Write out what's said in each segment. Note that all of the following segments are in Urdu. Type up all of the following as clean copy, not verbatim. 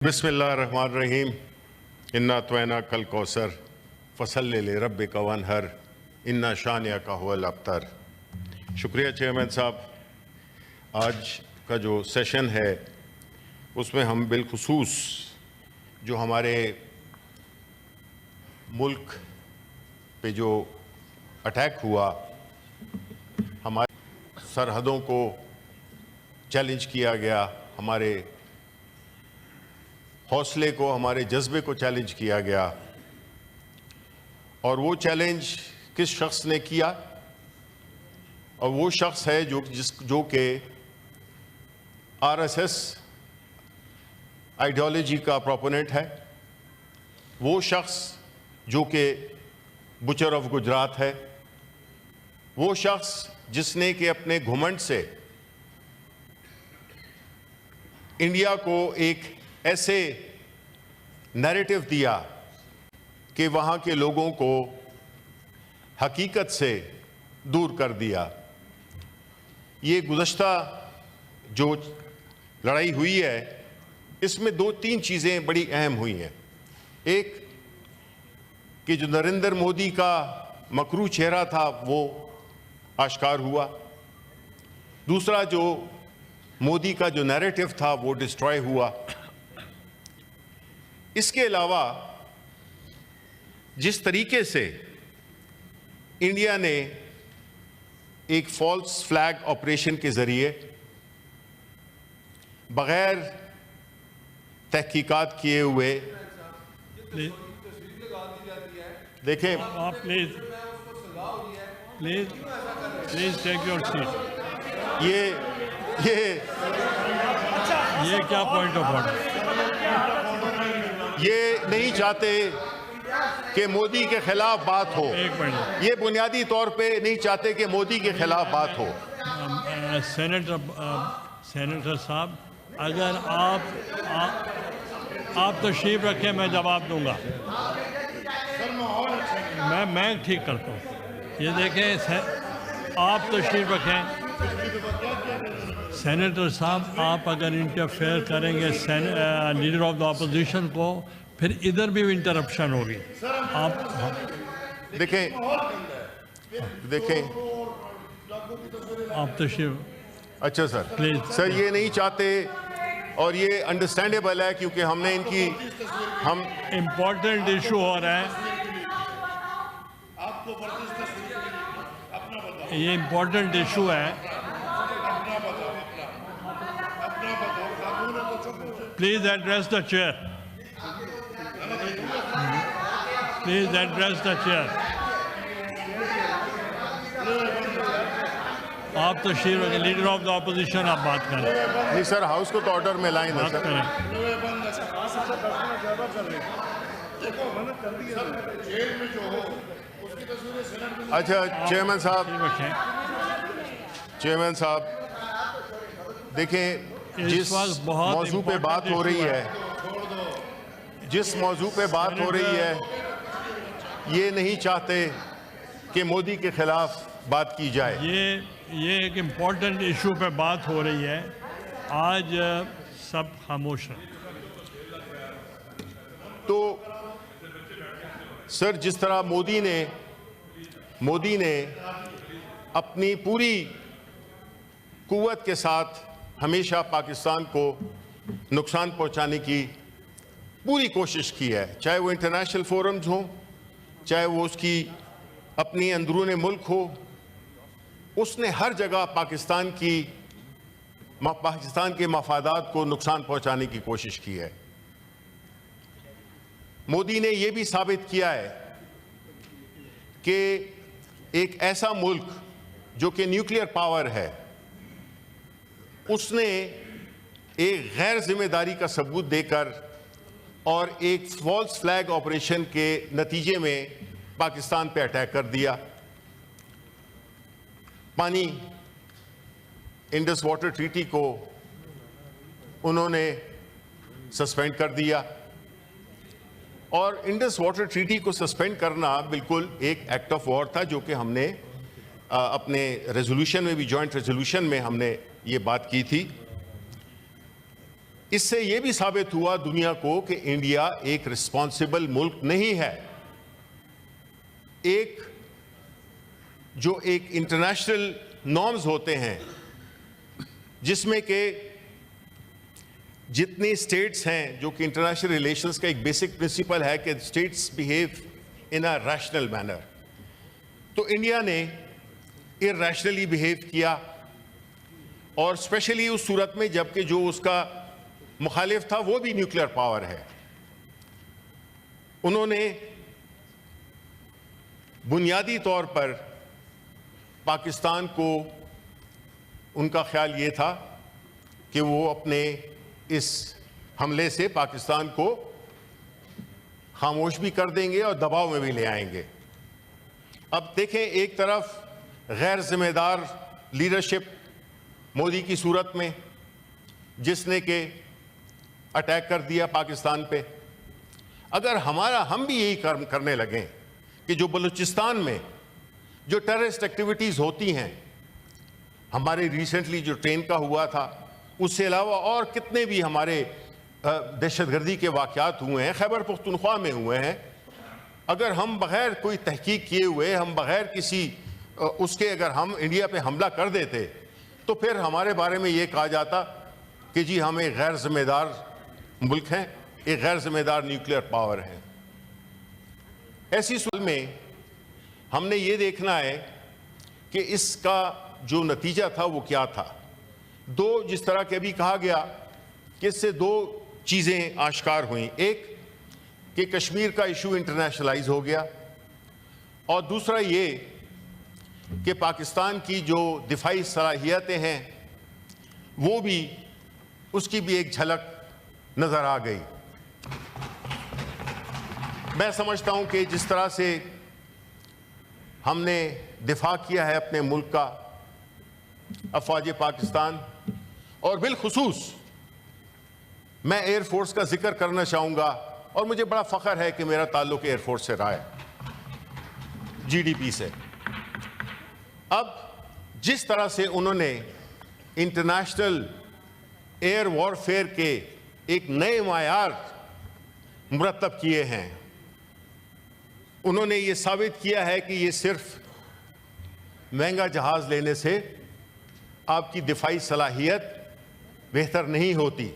بسم اللہ الرحمن الرحیم انا توینا کل کوثر فصلی لربک وانحر انا شانئک هو الابتر۔ شکریہ چیئرمین صاحب۔ آج کا جو سیشن ہے اس میں ہم بالخصوص جو ہمارے ملک پہ جو اٹیک ہوا، ہماری سرحدوں کو چیلنج کیا گیا، ہمارے حوصلے کو، ہمارے جذبے کو چیلنج کیا گیا، اور وہ چیلنج کس شخص نے کیا؟ اور وہ شخص ہے جو کہ آر ایس ایس آئیڈیالوجی کا پروپوننٹ ہے، وہ شخص جو کہ بچر آف گجرات ہے، وہ شخص جس نے کہ اپنے گھمنڈ سے انڈیا کو ایک ایسے نیریٹو دیا کہ وہاں کے لوگوں کو حقیقت سے دور کر دیا۔ یہ گزشتہ جو لڑائی ہوئی ہے اس میں دو تین چیزیں بڑی اہم ہوئی ہیں۔ ایک کہ جو نریندر مودی کا مکروہ چہرہ تھا وہ آشکار ہوا، دوسرا جو مودی کا جو نیریٹو تھا وہ ڈسٹرائے ہوا۔ اس کے علاوہ جس طریقے سے انڈیا نے ایک فالس فلیگ آپریشن کے ذریعے بغیر تحقیقات کیے ہوئے دیکھیں پلیز ٹیک یور سیٹ۔ یہ کیا پوائنٹ آف آرڈر؟ یہ نہیں چاہتے کہ مودی کے خلاف بات ہو، یہ بنیادی طور پہ نہیں چاہتے کہ مودی کے خلاف بات ہو۔ سینیٹر صاحب، اگر آپ تشریف رکھیں میں جواب دوں گا۔ میں ٹھیک کرتا ہوں۔ یہ دیکھیں، آپ تشریف رکھیں۔ سینیٹر صاحب، آپ اگر انٹرفیئر کریں گے لیڈر آف دا اپوزیشن کو، پھر ادھر بھی انٹرپشن ہوگی۔ دیکھیں آپ تشریف۔ اچھا سر، پلیز سر یہ نہیں چاہتے، اور یہ انڈرسٹینڈیبل ہے کیونکہ ہم نے امپورٹنٹ ایشو ہو رہا ہے، یہ امپورٹنٹ ایشو ہے۔ Please address the chair, please address the chair. آپ تشریف رکھیں، لیڈر آف دا اپوزیشن آپ بات کریں۔ نہیں سر، ہاؤس کو تو آرڈر میں لائیں نا سر۔ اچھا چیئرمین صاحب دیکھیں، جس موضوع پہ بات ہو رہی ہے، یہ نہیں چاہتے کہ مودی کے خلاف بات کی جائے۔ یہ ایک امپورٹنٹ ایشو پہ بات ہو رہی ہے، آج سب خاموش ہیں۔ تو سر، جس طرح مودی نے اپنی پوری قوت کے ساتھ ہمیشہ پاکستان کو نقصان پہنچانے کی پوری کوشش کی ہے، چاہے وہ انٹرنیشنل فورمز ہوں، چاہے وہ اس کی اپنی اندرون ملک ہو، اس نے ہر جگہ پاکستان کے مفادات کو نقصان پہنچانے کی کوشش کی ہے۔ مودی نے یہ بھی ثابت کیا ہے کہ ایک ایسا ملک جو کہ نیوکلیئر پاور ہے، اس نے ایک غیر ذمہ داری کا ثبوت دے کر اور ایک فالس فلیگ آپریشن کے نتیجے میں پاکستان پہ اٹیک کر دیا۔ پانی انڈس واٹر ٹریٹی کو انہوں نے سسپینڈ کر دیا، اور انڈس واٹر ٹریٹی کو سسپینڈ کرنا بالکل ایک ایکٹ آف وار تھا، جو کہ ہم نے اپنے ریزولوشن میں بھی، جوائنٹ ریزولوشن میں ہم نے یہ بات کی تھی۔ اس سے یہ بھی ثابت ہوا دنیا کو کہ انڈیا ایک رسپانسبل ملک نہیں ہے. جو ایک انٹرنیشنل نارمز ہوتے ہیں جس میں کہ جتنی اسٹیٹس ہیں, جو کہ انٹرنیشنل ریلیشنز کا ایک بیسک پرنسپل ہے کہ states behave in a rational manner, تو انڈیا نے ارریشنلی بیہیو کیا, اور اسپیشلی اس صورت میں جب کہ جو اس کا مخالف تھا وہ بھی نیوکلیر پاور ہے. انہوں نے بنیادی طور پر پاکستان کو, ان کا خیال یہ تھا کہ وہ اپنے اس حملے سے پاکستان کو خاموش بھی کر دیں گے اور دباؤ میں بھی لے آئیں گے. اب دیکھیں, ایک طرف غیر ذمہ دار لیڈرشپ مودی کی صورت میں جس نے کہ اٹیک کر دیا پاکستان پہ. اگر ہم بھی یہی کرنے لگیں کہ جو بلوچستان میں جو ٹیررسٹ ایکٹیویٹیز ہوتی ہیں, ہمارے ریسنٹلی جو ٹرین کا ہوا تھا, اس سے علاوہ اور کتنے بھی ہمارے دہشت گردی کے واقعات ہوئے ہیں, خیبر پختونخوا میں ہوئے ہیں, اگر ہم بغیر کوئی تحقیق کیے ہوئے, ہم بغیر کسی اس کے اگر ہم انڈیا پہ حملہ کر دیتے تو پھر ہمارے بارے میں یہ کہا جاتا کہ جی ہم ایک غیر ذمہ دار ملک ہیں, ایک غیر ذمہ دار نیوکلیر پاور ہیں. ایسی صورت میں ہم نے یہ دیکھنا ہے کہ اس کا جو نتیجہ تھا وہ کیا تھا. جس طرح کہ ابھی کہا گیا کہ اس سے 2 چیزیں آشکار ہوئیں. ایک کہ کشمیر کا ایشو انٹرنیشنلائز ہو گیا, اور دوسرا یہ کہ پاکستان کی جو دفاعی صلاحیتیں ہیں وہ بھی, اس کی بھی ایک جھلک نظر آ گئی. میں سمجھتا ہوں کہ جس طرح سے ہم نے دفاع کیا ہے اپنے ملک کا, افواج پاکستان, اور بالخصوص میں ایئر فورس کا ذکر کرنا چاہوں گا, اور مجھے بڑا فخر ہے کہ میرا تعلق ایئر فورس سے رہا ہے, جی ڈی پی سے. اب جس طرح سے انہوں نے انٹرنیشنل ایئر وارفیئر کے ایک نئے معیار مرتب کیے ہیں, انہوں نے یہ ثابت کیا ہے کہ یہ صرف مہنگا جہاز لینے سے آپ کی دفاعی صلاحیت بہتر نہیں ہوتی.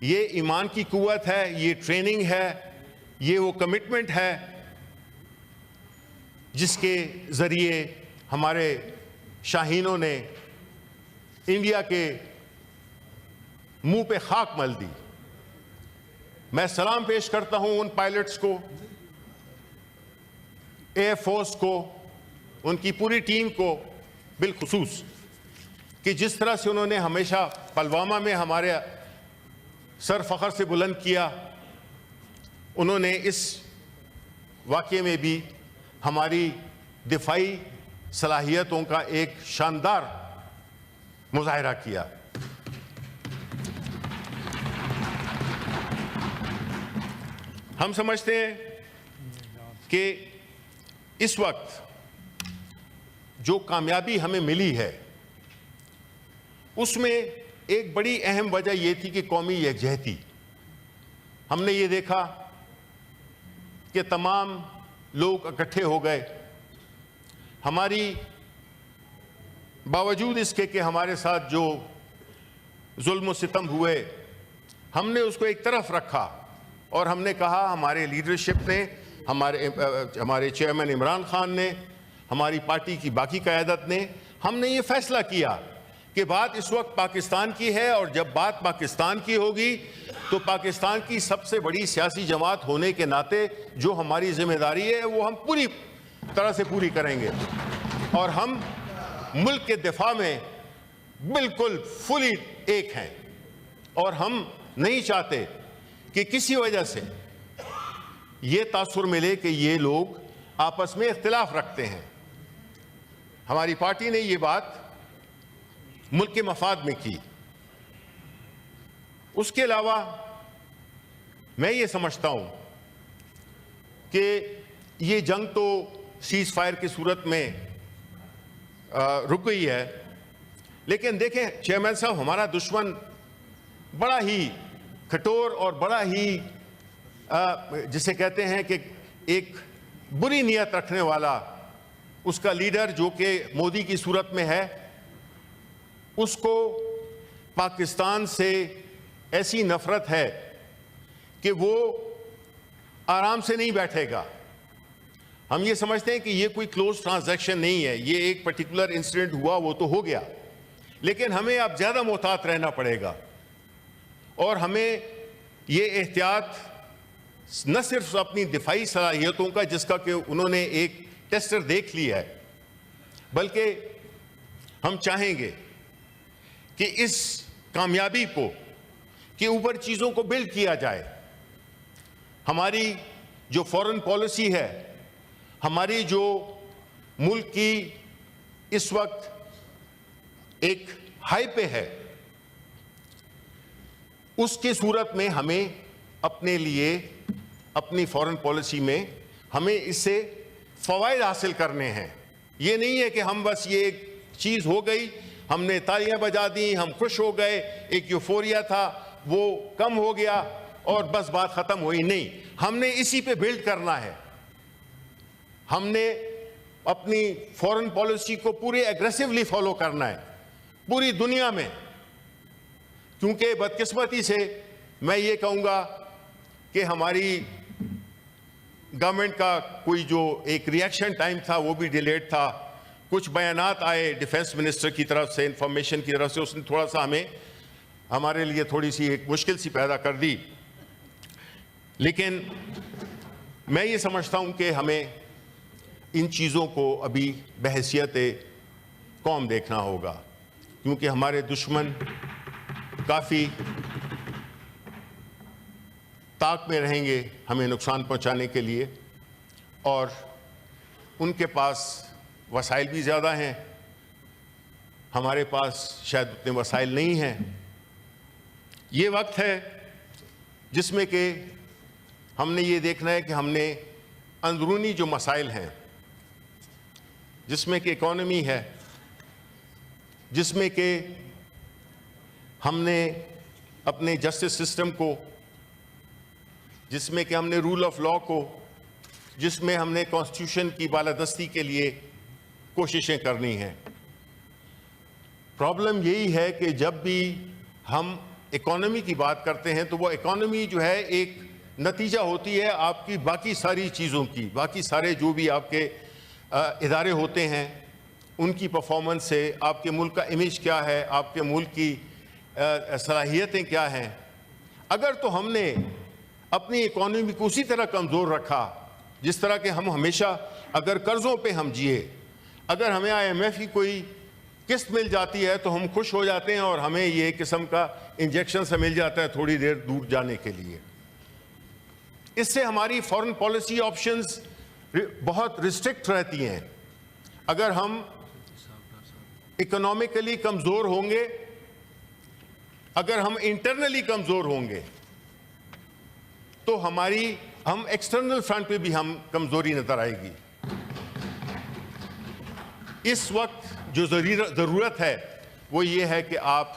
یہ ایمان کی قوت ہے, یہ ٹریننگ ہے, یہ وہ کمٹمنٹ ہے جس کے ذریعے ہمارے شاہینوں نے انڈیا کے منہ پہ خاک مل دی. میں سلام پیش کرتا ہوں ان پائلٹس کو, ایئر فورس کو, ان کی پوری ٹیم کو بالخصوص, کہ جس طرح سے انہوں نے ہمیشہ پلوامہ میں ہمارے سر فخر سے بلند کیا, انہوں نے اس واقعے میں بھی ہماری دفاعی صلاحیتوں کا ایک شاندار مظاہرہ کیا. ہم سمجھتے ہیں کہ اس وقت جو کامیابی ہمیں ملی ہے اس میں ایک بڑی اہم وجہ یہ تھی کہ قومی یکجہتی. ہم نے یہ دیکھا کہ تمام لوگ اکٹھے ہو گئے, ہماری باوجود اس کے کہ ہمارے ساتھ جو ظلم و ستم ہوئے, ہم نے اس کو ایک طرف رکھا اور ہم نے کہا, ہمارے لیڈرشپ نے, ہمارے چیئرمین عمران خان نے, ہماری پارٹی کی باقی قیادت نے, ہم نے یہ فیصلہ کیا کہ بات اس وقت پاکستان کی ہے, اور جب بات پاکستان کی ہوگی تو پاکستان کی سب سے بڑی سیاسی جماعت ہونے کے ناطے جو ہماری ذمہ داری ہے وہ ہم پوری طرح سے پوری کریں گے, اور ہم ملک کے دفاع میں بالکل فلی ایک ہیں, اور ہم نہیں چاہتے کہ کسی وجہ سے یہ تاثر ملے کہ یہ لوگ آپس میں اختلاف رکھتے ہیں. ہماری پارٹی نے یہ بات ملک کے مفاد میں کی. اس کے علاوہ میں یہ سمجھتا ہوں کہ یہ جنگ تو سیز فائر کی صورت میں رک گئی ہے, لیکن دیکھیں چیئرمین صاحب, ہمارا دشمن بڑا ہی کھٹور اور بڑا ہی جسے کہتے ہیں کہ ایک بری نیت رکھنے والا اس کا لیڈر جو کہ مودی کی صورت میں ہے، اس کو پاکستان سے ایسی نفرت ہے کہ وہ آرام سے نہیں بیٹھے گا۔ ہم یہ سمجھتے ہیں کہ یہ کوئی کلوز ٹرانزیکشن نہیں ہے، یہ ایک پرٹیکولر انسیڈنٹ ہوا وہ تو ہو گیا، لیکن ہمیں اب زیادہ محتاط رہنا پڑے گا، اور ہمیں یہ احتیاط نہ صرف اپنی دفاعی صلاحیتوں کا جس کا کہ انہوں نے ایک ٹیسٹر دیکھ لیا ہے، بلکہ ہم چاہیں گے کہ اس کامیابی کو کے اوپر چیزوں کو بلڈ کیا جائے۔ ہماری جو فورن پالیسی ہے، ہماری جو ملک کی اس وقت ایک ہائی پہ ہے، اس کی صورت میں ہمیں اپنے لیے اپنی فورن پالیسی میں ہمیں اس سے فوائد حاصل کرنے ہیں۔ یہ نہیں ہے کہ ہم بس یہ ایک چیز ہو گئی، ہم نے تالیاں بجا دیں، ہم خوش ہو گئے، ایک یوفوریا تھا وہ کم ہو گیا اور بس بات ختم ہوئی۔ نہیں، ہم نے اسی پہ بلڈ کرنا ہے۔ ہم نے اپنی فورن پالیسی کو پورے ایگریسولی فالو کرنا ہے پوری دنیا میں، کیونکہ بدقسمتی سے میں یہ کہوں گا کہ ہماری گورنمنٹ کا کوئی جو ایک ریئیکشن ٹائم تھا وہ بھی ڈیلیڈ تھا۔ کچھ بیانات آئے ڈیفنس منسٹر کی طرف سے، انفارمیشن کی طرف سے، اس نے تھوڑا سا ہمارے لیے تھوڑی سی ایک مشکل سی پیدا کر دی، لیکن میں یہ سمجھتا ہوں کہ ہمیں ان چیزوں کو ابھی بحیثیت قوم دیکھنا ہوگا، کیونکہ ہمارے دشمن کافی طاق میں رہیں گے ہمیں نقصان پہنچانے کے لیے، اور ان کے پاس وسائل بھی زیادہ ہیں، ہمارے پاس شاید اتنے وسائل نہیں ہیں۔ یہ وقت ہے جس میں کہ ہم نے یہ دیکھنا ہے کہ ہم نے اندرونی جو مسائل ہیں، جس میں کہ اکانومی ہے، جس میں کہ ہم نے اپنے جسٹس سسٹم کو، جس میں کہ ہم نے رول آف لا کو، جس میں ہم نے کانسٹیٹیوشن کی بالادستی کے لیے کوششیں کرنی ہیں۔ پرابلم یہی ہے کہ جب بھی ہم اکانومی کی بات کرتے ہیں تو وہ اکانومی جو ہے ایک نتیجہ ہوتی ہے آپ کی باقی ساری چیزوں کی، باقی سارے جو بھی آپ کے ادارے ہوتے ہیں ان کی پرفارمنس سے، آپ کے ملک کا امیج کیا ہے، آپ کے ملک کی صلاحیتیں کیا ہیں۔ اگر تو ہم نے اپنی اکانومی کو اسی طرح کمزور رکھا جس طرح کہ ہم ہمیشہ اگر قرضوں پہ ہم جیے، اگر ہمیں IMF کی کوئی قسط مل جاتی ہے تو ہم خوش ہو جاتے ہیں اور ہمیں یہ قسم کا انجیکشن سے مل جاتا ہے تھوڑی دیر دور جانے کے لیے، اس سے ہماری فورن پالیسی آپشنز بہت ریسٹرکٹ رہتی ہیں۔ اگر ہم اکنامکلی کمزور ہوں گے، اگر ہم انٹرنلی کمزور ہوں گے تو ہم ایکسٹرنل فرنٹ پہ بھی ہم کمزوری نظر آئے گی۔ اس وقت جو ضرورت ہے وہ یہ ہے کہ آپ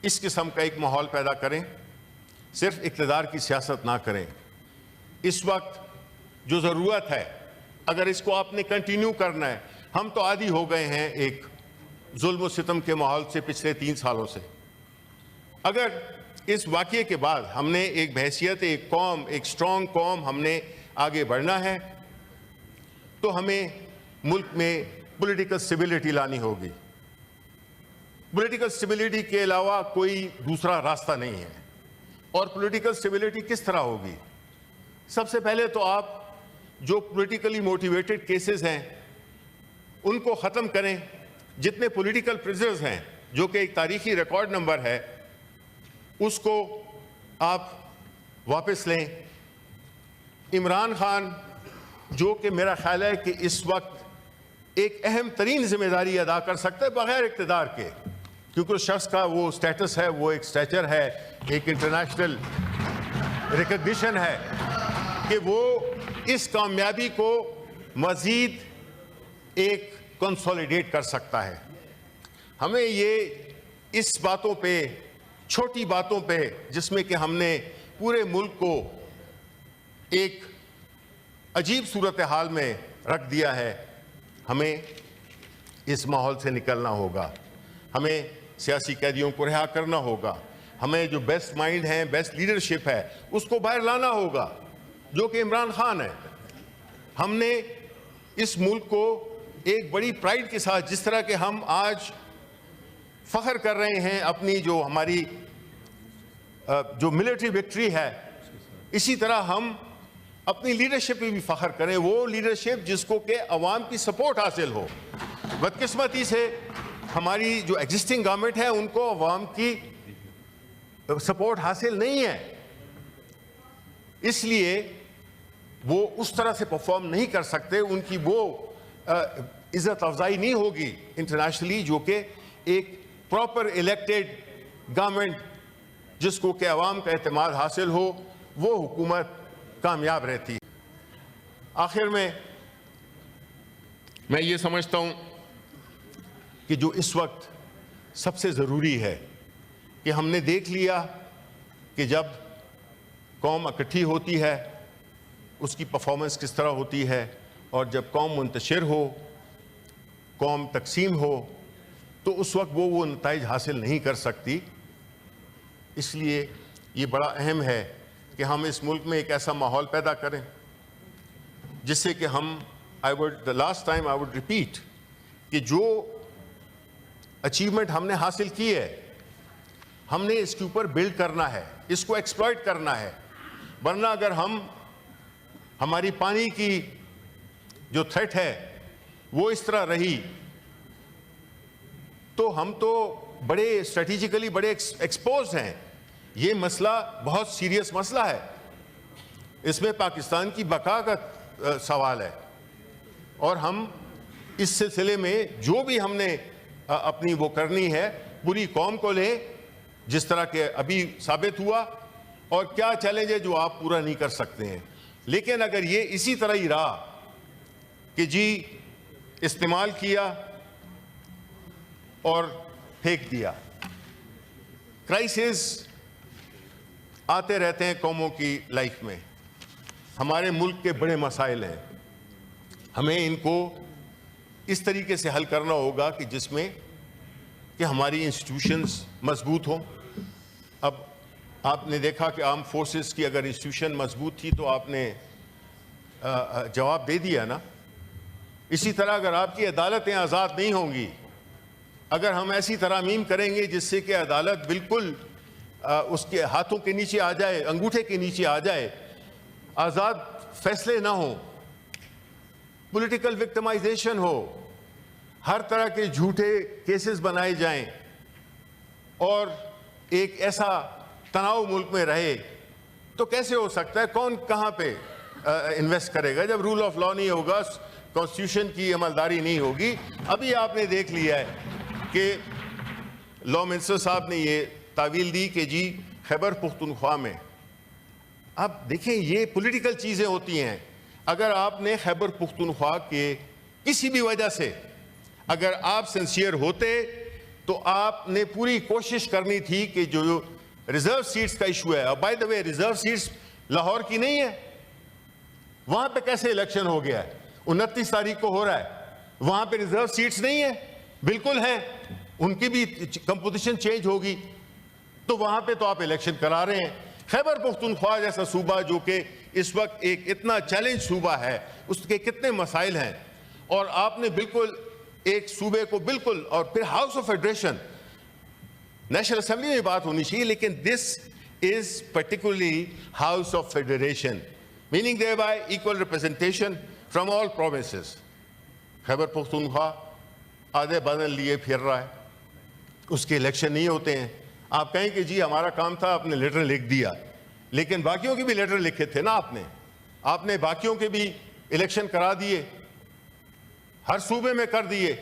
اس قسم کا ایک ماحول پیدا کریں، صرف اقتدار کی سیاست نہ کریں۔ اس وقت جو ضرورت ہے، اگر اس کو آپ نے کنٹینیو کرنا ہے، ہم تو عادی ہو گئے ہیں ایک ظلم و ستم کے ماحول سے پچھلے 3 سالوں سے۔ اگر اس واقعے کے بعد ہم نے ایک بحیثیت ایک قوم، ایک سٹرونگ قوم ہم نے آگے بڑھنا ہے تو ہمیں ملک میں پولیٹیکل سٹیبلٹی لانی ہوگی۔ پولیٹیکل سٹیبلٹی کے علاوہ کوئی دوسرا راستہ نہیں ہے۔ اور پولیٹیکل سٹیبلٹی کس طرح ہوگی؟ سب سے پہلے تو آپ جو پولیٹیکلی موٹیویٹڈ کیسز ہیں ان کو ختم کریں، جتنے پولیٹیکل پرزنرز ہیں جو کہ ایک تاریخی ریکارڈ نمبر ہے اس کو آپ واپس لیں۔ عمران خان جو کہ میرا خیال ہے کہ اس وقت ایک اہم ترین ذمہ داری ادا کر سکتا ہے بغیر اقتدار کے، کیونکہ اس شخص کا وہ سٹیٹس ہے، وہ ایک سٹیچر ہے، ایک انٹرنیشنل ریکگنیشن ہے کہ وہ اس کامیابی کو مزید ایک کنسولیڈیٹ کر سکتا ہے۔ ہمیں یہ اس باتوں پہ چھوٹی باتوں پہ جس میں کہ ہم نے پورے ملک کو ایک عجیب صورتحال میں رکھ دیا ہے. ہمیں اس ماحول سے نکلنا ہوگا. ہمیں سیاسی قیدیوں کو رہا کرنا ہوگا. ہمیں جو بیسٹ مائنڈ ہیں, بیسٹ لیڈرشپ ہے, اس کو باہر لانا ہوگا, جو کہ عمران خان ہے. ہم نے اس ملک کو ایک بڑی پرائڈ کے ساتھ, جس طرح کہ ہم آج فخر کر رہے ہیں اپنی جو ہماری جو ملٹری وکٹری ہے, اسی طرح ہم اپنی لیڈرشپ پہ بھی فخر کریں. وہ لیڈرشپ جس کو کہ عوام کی سپورٹ حاصل ہو. بدقسمتی سے ہماری جو ایگزسٹنگ گورنمنٹ ہے ان کو عوام کی سپورٹ حاصل نہیں ہے, اس لیے وہ اس طرح سے پرفارم نہیں کر سکتے. ان کی وہ عزت افزائی نہیں ہوگی انٹرنیشنلی جو کہ ایک پراپر الیکٹڈ گورنمنٹ جس کو کہ عوام کا اعتماد حاصل ہو, وہ حکومت کامیاب رہتی. آخر میں یہ سمجھتا ہوں کہ جو اس وقت سب سے ضروری ہے کہ ہم نے دیکھ لیا کہ جب قوم اکٹھی ہوتی ہے اس کی پرفارمنس کس طرح ہوتی ہے, اور جب قوم منتشر ہو, قوم تقسیم ہو, تو اس وقت وہ نتائج حاصل نہیں کر سکتی. اس لیے یہ بڑا اہم ہے کہ ہم اس ملک میں ایک ایسا ماحول پیدا کریں جس سے کہ ہم the last time I would repeat کہ جو اچیومنٹ ہم نے حاصل کی ہے ہم نے اس کے اوپر بلڈ کرنا ہے, اس کو ایکسپلائٹ کرنا ہے. ورنہ اگر ہماری پانی کی جو تھریٹ ہے وہ اس طرح رہی تو ہم تو بڑے اسٹریٹجیکلی بڑے ایکسپوزڈ ہیں. یہ مسئلہ بہت سیریس مسئلہ ہے, اس میں پاکستان کی بقا کا سوال ہے, اور ہم اس سلسلے میں جو بھی ہم نے اپنی وہ کرنی ہے پوری قوم کو لیں, جس طرح کہ ابھی ثابت ہوا, اور کیا چیلنج ہے جو آپ پورا نہیں کر سکتے ہیں. لیکن اگر یہ اسی طرح ہی رہا کہ جی استعمال کیا اور پھینک دیا, کرائسس آتے رہتے ہیں قوموں کی لائف میں. ہمارے ملک کے بڑے مسائل ہیں, ہمیں ان کو اس طریقے سے حل کرنا ہوگا کہ جس میں کہ ہماری انسٹیٹیوشنز مضبوط ہوں. اب آپ نے دیکھا کہ آرم فورسز کی اگر انسٹیٹیوشن مضبوط تھی تو آپ نے جواب دے دیا نا. اسی طرح اگر آپ کی عدالتیں آزاد نہیں ہوں گی, اگر ہم ایسی ترامیم کریں گے جس سے کہ عدالت بالکل اس کے ہاتھوں کے نیچے آ جائے, انگوٹھے کے نیچے آ جائے, آزاد فیصلے نہ ہوں, پولیٹیکل وکٹمائزیشن ہو, ہر طرح کے جھوٹے کیسز بنائے جائیں, اور ایک ایسا تناؤ ملک میں رہے, تو کیسے ہو سکتا ہے؟ کون کہاں پہ انویسٹ کرے گا جب رول آف لا نہیں ہوگا, کانسٹیٹیوشن کی عملداری نہیں ہوگی. ابھی آپ نے دیکھ لیا ہے کہ لا منسٹر صاحب نے یہ تعویل دی کہ جی خیبر پختونخوا میں, اب دیکھیں یہ پولیٹیکل چیزیں ہوتی ہیں. اگر آپ نے خیبر پختونخوا کے کسی بھی وجہ سے اگر آپ سنسیئر ہوتے تو آپ نے پوری کوشش کرنی تھی کہ جو ریزرو سیٹس کا ایشو ہے, اور by the way reserve seats Lahore کی نہیں ہے, وہاں پہ کیسے الیکشن ہو گیا ہے؟ 29 تاریخ کو ہو رہا ہے, وہاں پہ ریزرو سیٹس نہیں ہے, بالکل ہیں, ان کی بھی کمپوزیشن چینج ہوگی, تو وہاں پہ تو آپ الیکشن کرا رہے ہیں. خیبر پختونخوا جیسا صوبہ جو کہ اس وقت ایک اتنا چیلنج صوبہ ہے, اس کے کتنے مسائل ہیں, اور آپ نے بالکل ایک صوبے کو بالکل, اور پھر house of federation national assembly میں بات ہونی چاہیے, لیکن this is particularly house of federation, meaning thereby equal representation from all provinces. Khyber Pakhtunkhwa آدھے بدل لیے پھر رہا ہے, اس کے الیکشن نہیں ہوتے ہیں. آپ کہیں کہ جی ہمارا کام تھا, آپ نے لیٹر لکھ دیا, لیکن باقیوں کے بھی لیٹر لکھے تھے نا آپ نے باقیوں کے بھی الیکشن کرا دیے, ہر صوبے میں کر دیے.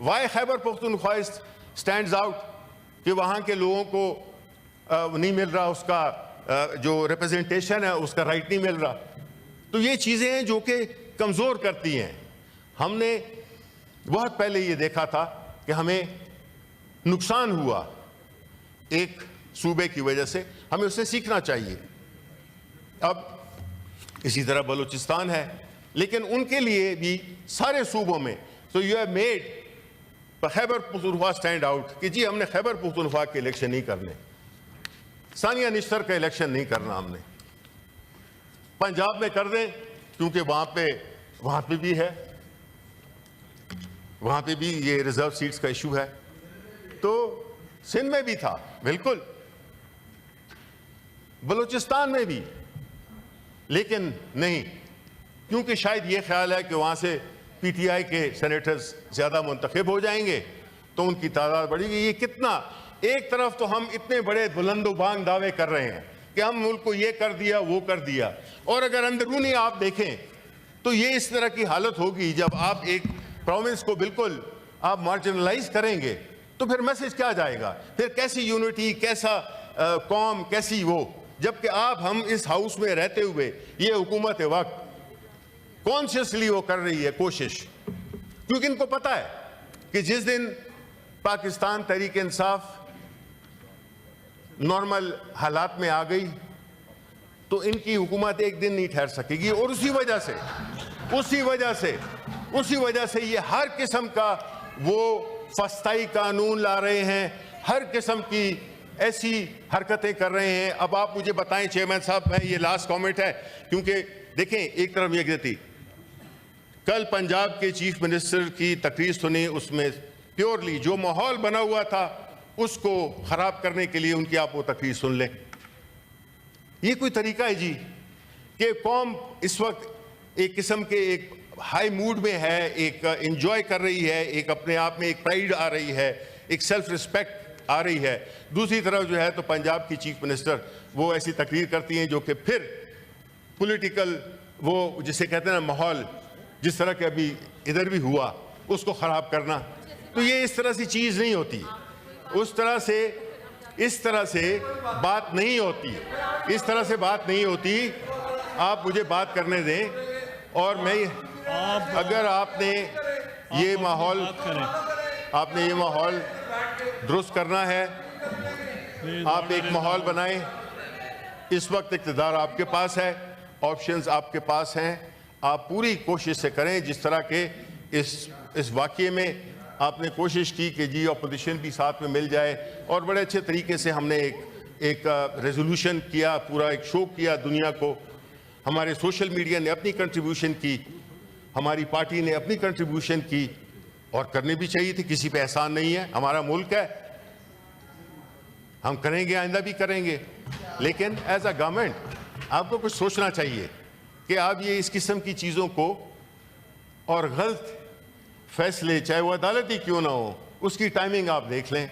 Y Khyber Pakhtunkhwa stands out کہ وہاں کے لوگوں کو نہیں مل رہا, اس کا جو ریپرزنٹیشن ہے اس کا رائٹ نہیں مل رہا. تو یہ چیزیں ہیں جو کہ کمزور کرتی ہیں. ہم نے بہت پہلے یہ دیکھا تھا کہ ہمیں نقصان ہوا ایک صوبے کی وجہ سے ہمیں اس سے سیکھنا چاہیے. اب اسی طرح بلوچستان ہے, لیکن ان کے لیے بھی سارے صوبوں میں so you have made Khyber Pakhtunkhwa stand out کہ جی ہم نے خیبر پختونخوا کے الیکشن نہیں کرنے, ثانیہ نشتر کا الیکشن نہیں کرنا ہم نے. پنجاب میں کر دیں کیونکہ وہاں پہ بھی ہے, وہاں پہ بھی یہ ریزرو سیٹس کا ایشو ہے. تو سندھ میں بھی تھا بالکل, بلوچستان میں بھی, لیکن نہیں, کیونکہ شاید یہ خیال ہے کہ وہاں سے پی ٹی آئی کے سینیٹرز زیادہ منتخب ہو جائیں گے تو ان کی تعداد بڑھے گی. یہ کتنا, ایک طرف تو ہم اتنے بڑے بلند و بانگ دعوے کر رہے ہیں کہ ہم ملک کو یہ کر دیا وہ کر دیا, اور اگر اندرونی آپ دیکھیں تو یہ اس طرح کی حالت ہوگی جب آپ ایک پروونس کو بالکل آپ مارجنلائز کریں گے تو پھر میسج کیا جائے گا, پھر کیسی یونٹی, کیسا قوم, کیسی وہ, جبکہ آپ ہم اس ہاؤس میں رہتے ہوئے یہ حکومت وقت کانشیسلی وہ کر رہی ہے کوشش, کیونکہ ان کو پتا ہے کہ جس دن پاکستان تحریک انصاف نارمل حالات میں آ گئی تو ان کی حکومت ایک دن نہیں ٹھہر سکے گی. اور اسی وجہ سے یہ ہر قسم کا وہ فسطائی قانون لا رہے ہیں, ہر قسم کی ایسی حرکتیں کر رہے ہیں. اب آپ مجھے بتائیں چیئرمین صاحب, میں یہ لاسٹ کامنٹ ہے کیونکہ دیکھیں ایک طرف یہ تھی, کل پنجاب کے چیف منسٹر کی تقریر سنی, اس میں پیورلی جو ماحول بنا ہوا تھا اس کو خراب کرنے کے لیے ان کی آپ وہ تقریر سن لیں. یہ کوئی طریقہ ہے جی کہ قوم اس وقت ایک قسم کے ایک ہائی موڈ میں ہے, ایک انجوائے کر رہی ہے, ایک اپنے آپ میں ایک پرائیڈ آ رہی ہے, ایک سیلف ریسپیکٹ آ رہی ہے. دوسری طرف جو ہے تو پنجاب کی چیف منسٹر وہ ایسی تقریر کرتی ہیں جو کہ پھر پولیٹیکل وہ جسے کہتے ہیں نا ماحول, جس طرح کہ ابھی ادھر بھی ہوا, اس کو خراب کرنا. تو یہ اس طرح سی چیز نہیں ہوتی, اس طرح سے بات نہیں ہوتی, اس طرح سے بات نہیں ہوتی. آپ مجھے بات کرنے دیں, اور میں اگر آپ نے یہ ماحول درست کرنا ہے, آپ ایک ماحول بنائیں. اس وقت اقتدار آپ کے پاس ہے, آپشنز آپ کے پاس ہیں, آپ پوری کوشش سے کریں. جس طرح کہ اس واقعے میں آپ نے کوشش کی کہ جی اپوزیشن بھی ساتھ میں مل جائے, اور بڑے اچھے طریقے سے ہم نے ایک ریزولوشن کیا, پورا ایک شو کیا دنیا کو. ہمارے سوشل میڈیا نے اپنی کنٹریبیوشن کی, ہماری پارٹی نے اپنی کنٹریبیوشن کی, اور کرنی بھی چاہیے تھی. کسی پہ احسان نہیں ہے, ہمارا ملک ہے, ہم کریں گے, آئندہ بھی کریں گے. لیکن ایز اے گورنمنٹ آپ کو کچھ سوچنا چاہیے کہ آپ یہ اس قسم کی چیزوں کو اور غلط فیصلے چاہے وہ عدالتی کیوں نہ ہو, اس کی ٹائمنگ آپ دیکھ لیں.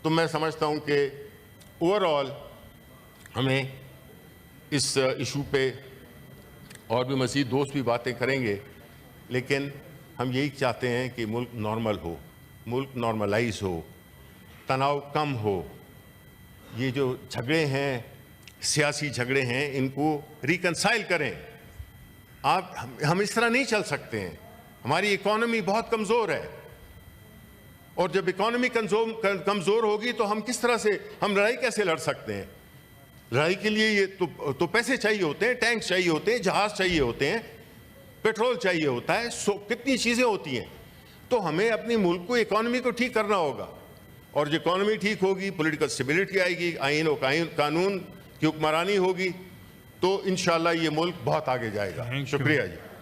تو میں سمجھتا ہوں کہ اوور آل ہمیں اس ایشو پہ اور بھی مزید دوست بھی باتیں کریں گے, لیکن ہم یہی چاہتے ہیں کہ ملک نارمل ہو, ملک نارملائز ہو, تناؤ کم ہو. یہ جو جھگڑے ہیں, سیاسی جھگڑے ہیں, ان کو ریکنسائل کریں. ہم اس طرح نہیں چل سکتے ہیں. ہماری اکانومی بہت کمزور ہے, اور جب اکانومی کمزور ہوگی تو ہم کس طرح سے ہم لڑائی کیسے لڑ سکتے ہیں؟ لڑائی کے لیے یہ تو پیسے چاہیے ہوتے ہیں, ٹینک چاہیے ہوتے ہیں, جہاز چاہیے ہوتے ہیں, پیٹرول چاہیے ہوتا ہے, کتنی چیزیں ہوتی ہیں. تو ہمیں اپنے ملک کو, اکانومی کو ٹھیک کرنا ہوگا, اور جو اکانومی ٹھیک ہوگی, پولیٹیکل اسٹیبلٹی آئے گی, آئین و قانون کی حکمرانی ہوگی, تو انشاءاللہ یہ ملک بہت آگے جائے گا. شکریہ جی.